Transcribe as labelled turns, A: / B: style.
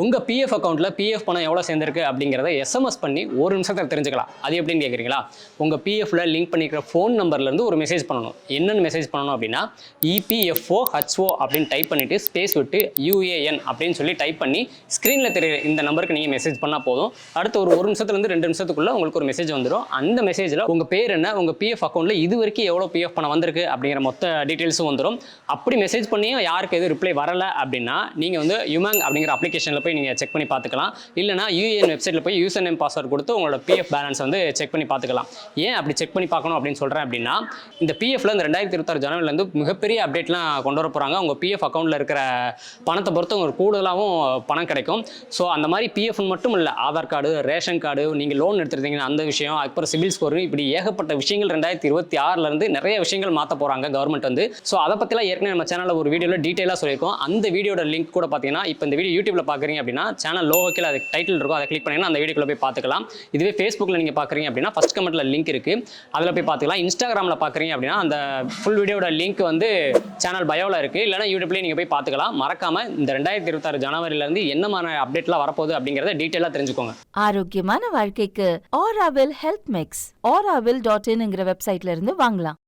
A: உங்கள் பிஎஃப் அக்கௌண்ட்டில் பிஎஃப் பணம் எவ்வளோ சேர்ந்துருக்கு அப்படிங்கிறத எஸ்எம்எஸ் பண்ணி ஒரு நிமிஷத்தில் தெரிஞ்சுக்கலாம். அது எப்படின்னு கேட்குறீங்களா? உங்கள் பிஎஃப்ல லிங்க் பண்ணிக்கிற ஃபோன் நம்பர்லேருந்து ஒரு மெசேஜ் பண்ணணும். என்னென்னு மெசேஜ் பண்ணணும் அப்படின்னா, EPFOHO அப்படின்னு டைப் பண்ணிவிட்டு ஸ்பேஸ் விட்டு UAN அப்படின்னு சொல்லி டைப் பண்ணி ஸ்க்ரீனில் தெரியுற இந்த நம்பருக்கு நீங்கள் மெசேஜ் பண்ணால் போதும். அடுத்து ஒரு நிமிஷத்துலேருந்து 2 நிமிஷத்துக்குள்ளே உங்களுக்கு ஒரு மெசேஜ் வந்துடும். அந்த மெசேஜில் உங்கள் பேர் என்ன, உங்கள் பிஎஃப் அக்கௌண்ட்டில் இது வரைக்கும் எவ்வளோ பிஎஃப் பணம் வந்திருக்கு அப்படிங்கிற மொத்த டீட்டெயில்ஸும் வந்துடும். அப்படி மெசேஜ் பண்ணியும் யாருக்கு எதுவும் ரிப்ளை வரலை அப்படின்னா, நீங்கள் வந்து யுமாங் அப்படிங்கிற அப்ளிகேஷனில் போய் நீங்கள் செக் பண்ணி பார்த்துக்கலாம். இல்லைனா UAN வெப்சைட்டில் போய் யூசர் நேம் பாஸ்வேர்டு கொடுத்து உங்களோட பிஎஃப் பேலன்ஸ் வந்து செக் பண்ணி பார்த்துக்கலாம். ஏன் அப்படி செக் பண்ணி பார்க்கணும் அப்படின்னு சொல்கிறேன் அப்படின்னா, இந்த பிஎஃப்ல இந்த 2026 ஜனவரிலேருந்து மிகப்பெரிய அப்டேட்லாம் கொண்டு வர போகிறாங்க. உங்கள் பிஎஃப் அக்கௌண்ட்டில் இருக்கிற பணத்தை பொறுத்து உங்களுக்கு கூடுதலாகவும் பணம் கிடைக்கும். ஸோ அந்த மாதிரி பிஎஃப் மட்டும் இல்லை, ஆதார் கார்டு, ரேஷன் கார்டு, நீங்கள் லோன் எடுத்துருந்தீங்கன்னா அந்த விஷயம், அதுக்கப்புறம் சிபில் ஸ்கோர், இப்படி ஏகப்பட்ட விஷயங்கள் 2026லேருந்து நிறைய விஷயங்கள் மாற்ற போகிறாங்க கவர்மெண்ட் வந்து. ஸோ அதை பற்றிலாம் ஏற்கனவே நம்ம சேனலில் ஒரு வீடியோவில் டீட்டெயிலாக சொல்லியிருக்கோம். அந்த வீடியோட லிங்க் கூட பார்த்தீங்கன்னா, இப்போ இந்த வீடியோ யூடியூப்பில் பார்க்குறீங்க அப்படின்னா சேனல் லோகோக்கில் அது டைட்டில் இருக்கும், அதை கிளிக் பண்ணிங்கன்னா அந்த வீடியோக்குள்ள போய் பார்த்துக்கலாம். இதுவே ஃபேஸ்புக்கில் நீங்கள் பார்க்குறீங்க அப்படின்னா ஃபர்ஸ்ட் கமெண்ட்டில் லிங்க் இருக்குது, அதில் போய் பார்த்துக்கலாம். இன்ஸ்டாகிராமில் பார்க்குறீங்க அப்படின்னா அந்த ஃபுல் வீடியோட லிங்க் வந்து சேனல் பயோவில் இருக்குது, இல்லைனா யூடியூப்லேயே நீங்கள் போய் பார்த்துக்கலாம். மறக்காமல் இந்த 2026 ஜனவரிலேருந்து என்ன மாதிரி அப்டேட்லாம் வரப்போகுது அப்படிங்கிறத டீட்டெயிலாக தெரிஞ்சுக்கோங்க.
B: ஆரோக்கியமான வாழ்க்கைக்கு Auravil ஹெல்த் மிக்ஸ் auravil.in வெப்சைட்ல இருந்து வாங்கலாம்.